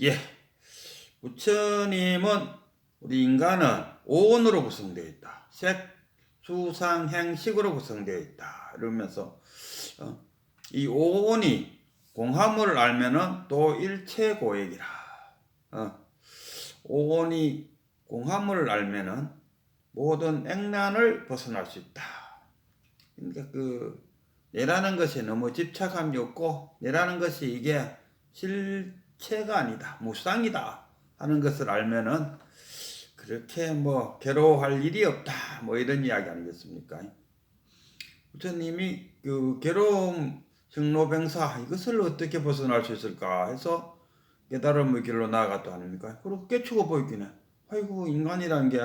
예, 부처님은 우리 인간은 오온으로 구성되어 있다. 색, 수, 상, 행, 식으로 구성되어 있다. 이러면서 이 오온이 공화물을 알면은 또 일체고액이라. 오온이 공화물을 알면은 모든 액란을 벗어날 수 있다. 그러니까 내라는 것에 너무 집착함이 없고 내라는 것이 이게 실체가 아니다, 무상이다 하는 것을 알면은 그렇게 괴로워할 일이 없다, 이런 이야기 아니겠습니까? 부처님이 괴로움, 생로병사 이것을 어떻게 벗어날 수 있을까 해서 깨달음의 길로 나아갔다 아닙니까? 그리고 깨추고 보이긴 해. 아이고, 인간이란 게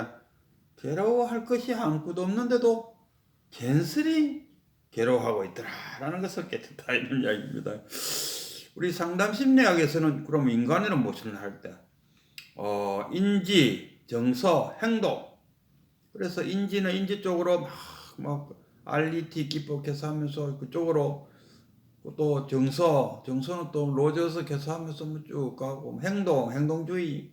괴로워할 것이 아무것도 없는데도 괜스레 괴로워하고 있더라라는 것을 깨닫다, 이런 이야기입니다. 우리 상담 심리학에서는 그럼 인간이란 무엇을 할 때 인지, 정서, 행동. 그래서 인지는 인지 쪽으로 막 알리티 기법해서 하면서 그쪽으로, 또 정서는 또 로저스 개서하면서 쭉 가고, 행동주의.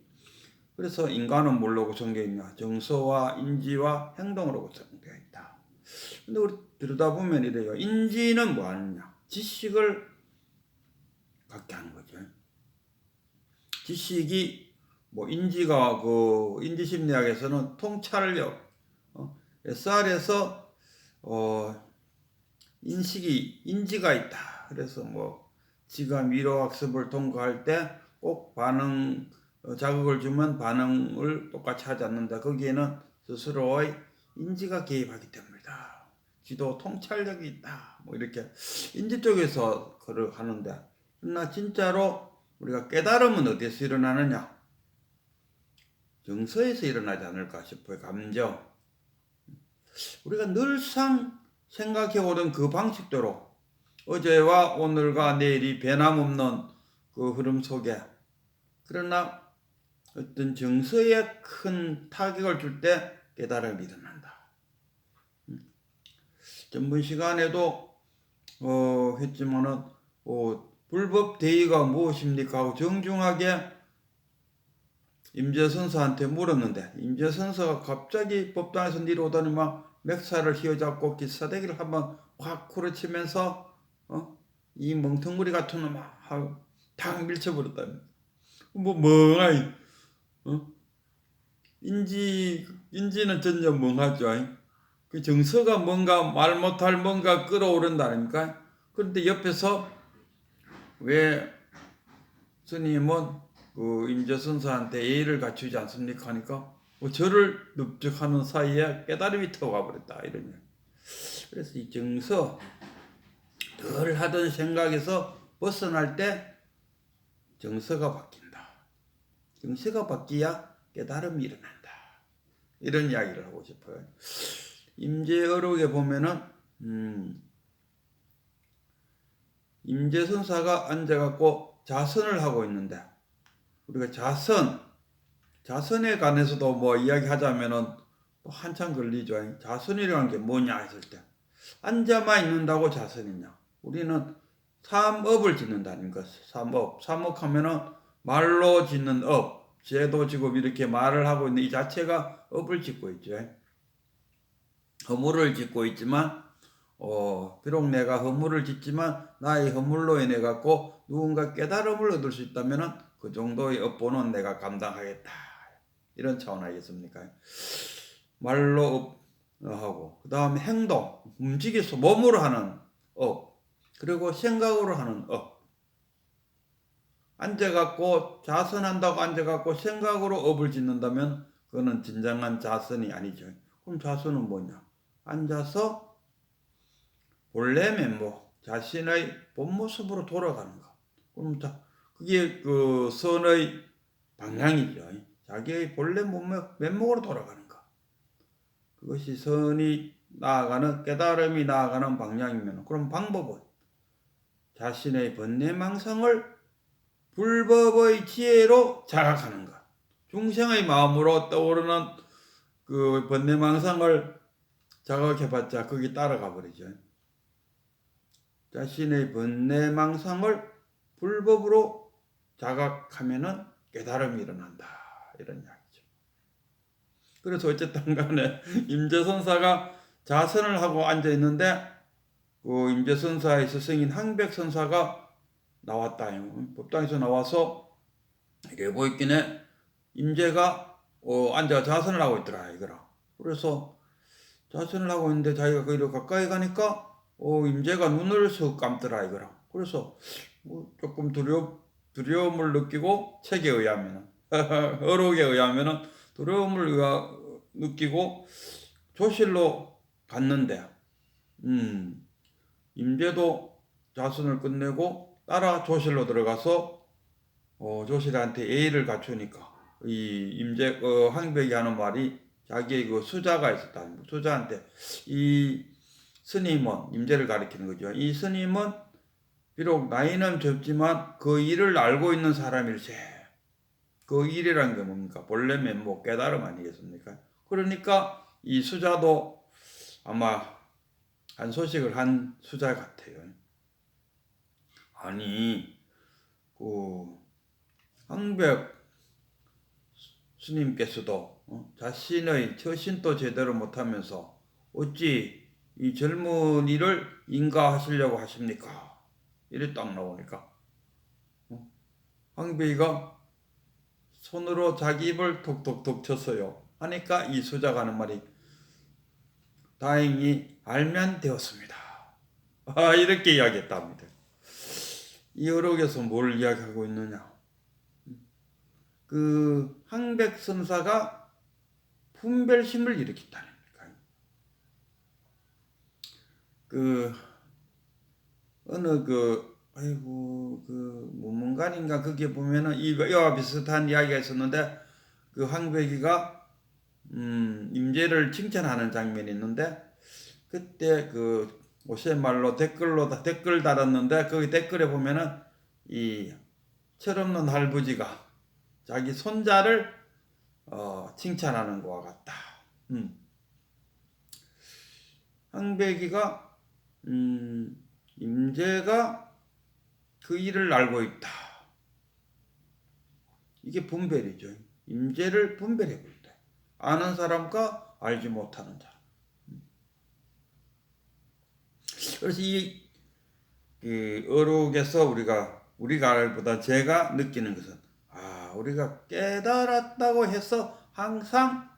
그래서 인간은 뭘로 구성되어 있냐? 정서와 인지와 행동으로 구성되어 있다. 근데 우리 들여다보면 이래요. 인지는 뭐 하느냐? 지식을 갖게 하는 거죠. 지식이 인지가 인지심리학에서는 통찰력, SR에서 인지가 있다. 그래서 지가 미로학습을 통과할 때 꼭 자극을 주면 반응을 똑같이 하지 않는다. 거기에는 스스로의 인지가 개입하기 때문이다. 지도 통찰력이 있다. 이렇게 인지 쪽에서 그걸 하는데, 그러나 진짜로 우리가 깨달음은 어디에서 일어나느냐? 정서에서 일어나지 않을까 싶어요. 감정. 우리가 늘상 생각해오던 그 방식대로 어제와 오늘과 내일이 변함없는 그 흐름 속에, 그러나 어떤 정서에 큰 타격을 줄 때 깨달음이 일어난다. 전번 시간에도 했지만은 불법 대의가 무엇입니까 하고 정중하게 임재선서한테 물었는데, 임재선서가 갑자기 법당에서 내려오더니 막 맥살을 휘어잡고 기사대기를 한번 확 후려치면서 이 멍텅구리 같은 놈 하고 탁 밀쳐버렸다. 멍하이. 인지는 전혀 멍하죠. 그 정서가 뭔가 말 못할 뭔가 끌어오른다니까. 그런데 옆에서 왜 스님은 임재선사한테 예의를 갖추지 않습니까 하니까 저를 눕적하는 사이에 깨달음이 터가 버렸다, 이런. 그래서 이 정서, 늘 하던 생각에서 벗어날 때 정서가 바뀐다. 정서가 바뀌어야 깨달음이 일어난다. 이런 이야기를 하고 싶어요. 임재어록에 보면은 임재선사가 앉아갖고 자선을 하고 있는데, 우리가 자선에 관해서도 이야기하자면은 또 한참 걸리죠. 자선이라는 게 뭐냐 했을 때, 앉아만 있는다고 자선이냐? 우리는 삼업을 짓는다는 것. 삼업 하면은 말로 짓는 업, 죄도 지고 이렇게 말을 하고 있는 이 자체가 업을 짓고 있죠. 허물을 짓고 있지만, 비록 내가 허물을 짓지만 나의 허물로 인해 갖고 누군가 깨달음을 얻을 수 있다면은 그 정도의 업보는 내가 감당하겠다. 이런 차원 아니겠습니까? 말로 하고, 그 다음에 행동, 움직여서 몸으로 하는 업, 그리고 생각으로 하는 업. 앉아갖고 자선한다고 앉아갖고 생각으로 업을 짓는다면 그거는 진정한 자선이 아니죠. 그럼 자선은 뭐냐? 앉아서 본래 면목, 자신의 본 모습으로 돌아가는 것. 그럼 그게 그 선의 방향이죠. 자기의 본래 면목으로 돌아가는 것. 그것이 선이 나아가는, 깨달음이 나아가는 방향이면, 그럼 방법은 자신의 번뇌망상을 불법의 지혜로 자각하는 것. 중생의 마음으로 떠오르는 그 번뇌망상을 자각해봤자 거기 따라가 버리죠. 자신의 번뇌망상을 불법으로 자각하면은 깨달음이 일어난다. 이런 이야기죠. 그래서 어쨌든 간에 임재선사가 자선을 하고 앉아 있는데 그 임재선사의 스승인 항백선사가 나왔다. 법당에서 나와서 이래 보이기네 임재가 앉아 자선을 하고 있더라 이거라. 그래서 자선을 하고 있는데 자기가 거기로 가까이 가니까 임재가 눈을 쓱 감더라 이거라. 그래서 조금 두려움을 느끼고 책에 의하면은 어록에 의하면은 두려움을 느끼고 조실로 갔는데 임재도 자선을 끝내고 따라 조실로 들어가서 조실한테 예의를 갖추니까 이 임재 항백이 하는 말이 자기의 그 수자가 있었다. 수자한테 이 스님은 임재를 가리키는 거죠. 이 스님은 비록 나이는 적지만 그 일을 알고 있는 사람일세. 그 일이란 게 뭡니까? 본래 면목 깨달음 아니겠습니까? 그러니까 이 수자도 아마 한 소식을 한 수자 같아요. 아니 그 항백 스님께서도 자신의 처신도 제대로 못하면서 어찌 이 젊은이를 인가하시려고 하십니까? 이래 딱 나오니까 항백이가 손으로 자기 입을 톡톡톡 쳤어요. 하니까 이 수자가 하는 말이 다행히 알면 되었습니다. 이렇게 이야기했답니다. 이 어록에서 뭘 이야기하고 있느냐? 그 항백선사가 분별심을 일으켰다는 거예요. 그 어느 문문간인가 거기에 보면은 이와 비슷한 이야기가 있었는데 그 항백이가 임재를 칭찬하는 장면이 있는데 그때 그 오시말로 댓글 달았는데 거기 댓글에 보면은 이 철없는 할부지가 자기 손자를 칭찬하는 것과 같다. 항백이가 임재가 그 일을 알고 있다. 이게 분별이죠. 임재를 분별해 볼 때. 아는 사람과 알지 못하는 사람. 그래서 이 어록에서 우리가 알보다 제가 느끼는 것은 우리가 깨달았다고 해서 항상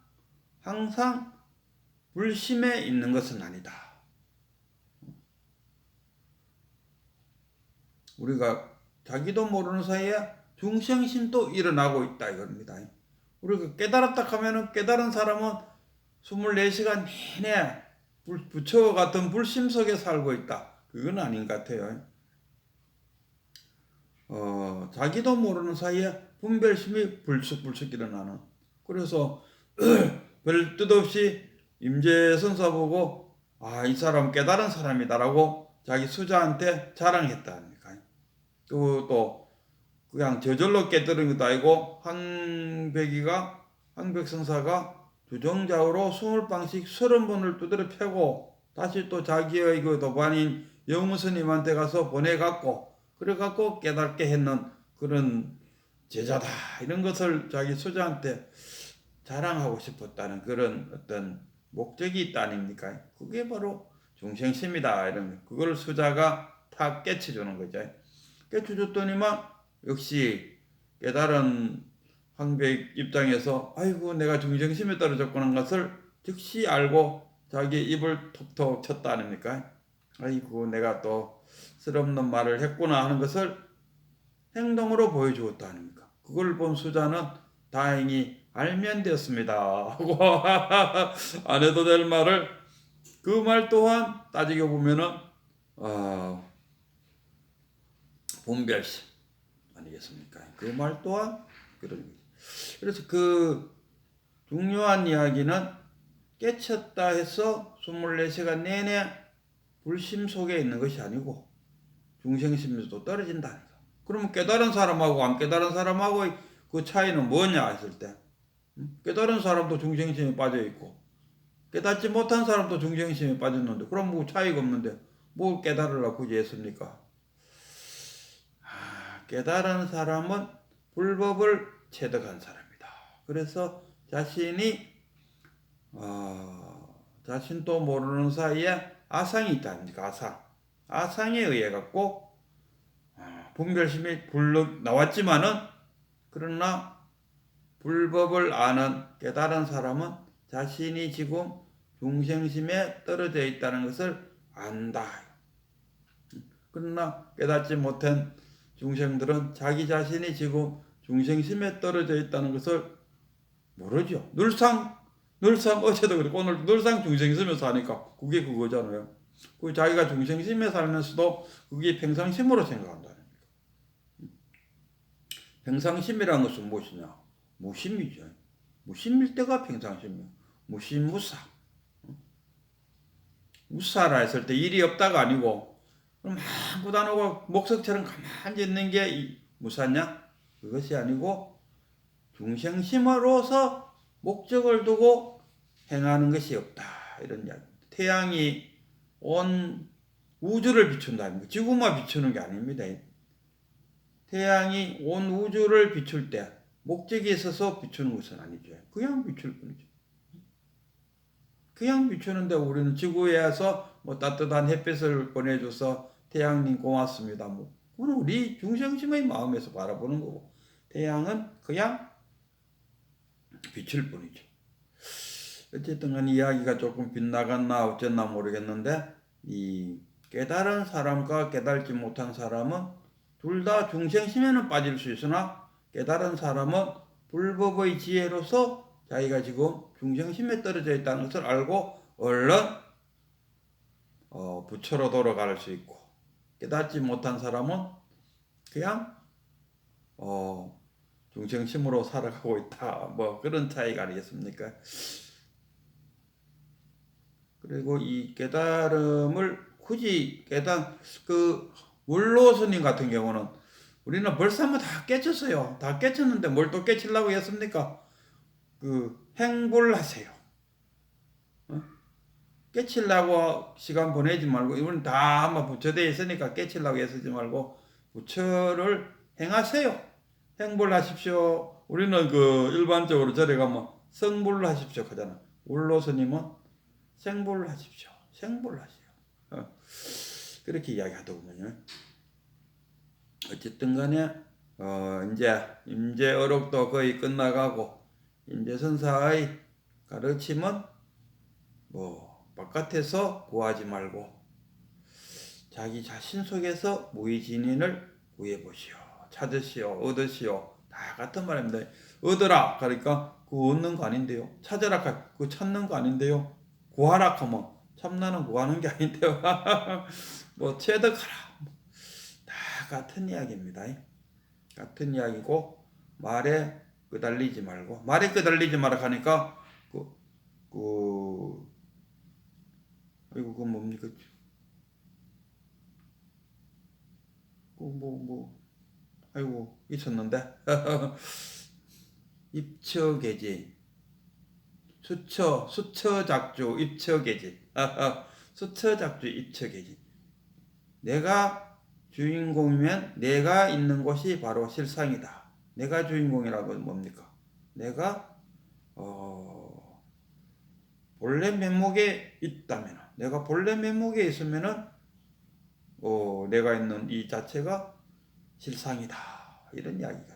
불심에 있는 것은 아니다. 우리가 자기도 모르는 사이에 중생심도 일어나고 있다 이겁니다. 우리가 깨달았다 하면은 깨달은 사람은 24시간 내내 부처와 같은 불심 속에 살고 있다. 그건 아닌 것 같아요. 자기도 모르는 사이에 분별심이 불쑥불쑥 일어나는. 그래서 별 뜻 없이 임재선사 보고 이 사람 깨달은 사람이다라고 자기 수자한테 자랑했다. 또 그냥 저절로 깨달은 것도 아니고 항백선사가 주정자로 20방씩 30번을 두드려 패고 다시 또 자기의 그 도반인 영무스님한테 가서 보내갖고 그래갖고 깨닫게 했는 그런 제자다 이런 것을 자기 수자한테 자랑하고 싶었다는 그런 어떤 목적이 있다 아닙니까? 그게 바로 중생심이다 이런 거. 그걸 수자가 다 깨쳐주는 거죠. 깨쳐줬더니만 역시 깨달은 항백 입장에서 아이고 내가 중생심에 떨어졌구나 하는 것을 즉시 알고 자기 입을 톡톡 쳤다 아닙니까? 아이고 내가 또 쓸없는 말을 했구나 하는 것을 행동으로 보여주었다 아닙니까? 그걸 본 수자는 다행히 알면 되었습니다 하고 안 해도 될 말을 그 말 또한 따지게 보면은 분별심 아니겠습니까? 그 말 또한 그런 거죠. 그래서 그 중요한 이야기는 깨쳤다 해서 24시간 내내 불심 속에 있는 것이 아니고 중생심에서도 떨어진다는 거. 그러면 깨달은 사람하고 안 깨달은 사람하고의 그 차이는 뭐냐 했을 때 깨달은 사람도 중생심에 빠져 있고 깨닫지 못한 사람도 중생심에 빠졌는데 그럼 뭐 차이가 없는데 뭐 깨달으려고 굳이 했습니까? 깨달은 사람은 불법을 체득한 사람이다. 그래서 자신이 자신도 모르는 사이에 아상이 있다 아닙니까? 아상에 의해 갖고 분별심이 불룩 나왔지만은 그러나 불법을 아는 깨달은 사람은 자신이 지금 중생심에 떨어져 있다는 것을 안다. 그러나 깨닫지 못한 중생들은 자기 자신이 지금 중생심에 떨어져 있다는 것을 모르죠. 늘상 어제도 그렇고 오늘 늘상 중생심에 사니까 그게 그거잖아요. 그 자기가 중생심에 살면서도 그게 평상심으로 생각한다는 거예요. 평상심이라는 것은 무엇이냐? 무심이죠. 무심일 때가 평상심이에요. 무심무사. 무사라 했을 때 일이 없다가 아니고 그럼 아무것도 안 하고 목석처럼 가만히 있는 게 무사냐? 그것이 아니고 중생심으로서 목적을 두고 행하는 것이 없다. 이런 이야기입니다. 태양이 온 우주를 비춘다. 지구만 비추는 게 아닙니다. 태양이 온 우주를 비출 때 목적이 있어서 비추는 것은 아니죠. 그냥 비출 뿐이죠. 그냥 비추는데 우리는 지구에서 뭐 따뜻한 햇빛을 보내줘서 태양님 고맙습니다. 뭐 그건 우리 중생심의 마음에서 바라보는 거고 태양은 그냥 비칠 뿐이죠. 어쨌든 간 이야기가 조금 빗나갔나 어쨌나 모르겠는데 이 깨달은 사람과 깨달지 못한 사람은 둘 다 중생심에는 빠질 수 있으나 깨달은 사람은 불법의 지혜로서 자기가 지금 중생심에 떨어져 있다는 것을 알고 얼른 부처로 돌아갈 수 있고 깨닫지 못한 사람은 그냥 중생심으로 살아가고 있다. 뭐 그런 차이가 아니겠습니까? 그리고 이 깨달음을 굳이 원로 스님 같은 경우는 우리는 벌써 한번 다 깨쳤어요. 다 깨쳤는데 뭘 또 깨치려고 했습니까? 행불하세요. 깨치려고 시간 보내지 말고 이건 다 한번 부처되어 있으니까 깨치려고 애쓰지 말고 부처를 행하세요. 행불하십시오. 우리는 일반적으로 절에 가면 성불하십시오 하잖아. 원로 스님은 생불하십시오. 생불하세요. 그렇게 이야기하더군요. 어쨌든 간에 이제 임재어록도 거의 끝나가고 임재선사의 가르침은 바깥에서 구하지 말고 자기 자신 속에서 무의진인을 구해보시오. 찾으시오. 얻으시오. 다 같은 말입니다. 얻으라 그러니까 그거 얻는 거 아닌데요. 찾으라 그거 찾는 거 아닌데요. 구하라 하면 참나는 구하는 게 아닌데요. 체득하라. 다 같은 이야기입니다. 같은 이야기고 말에 끄달리지 말고 말에 끄달리지 마라 하니까 그건 뭡니까? 있었는데 입처계지 수처작주 입처계지 수처작주 입처계지 내가 주인공이면 내가 있는 곳이 바로 실상이다. 내가 주인공이라고 뭡니까? 내가 본래 면목에 있다면 내가 본래 면목에 있으면은 내가 있는 이 자체가 실상이다. 이런 이야기가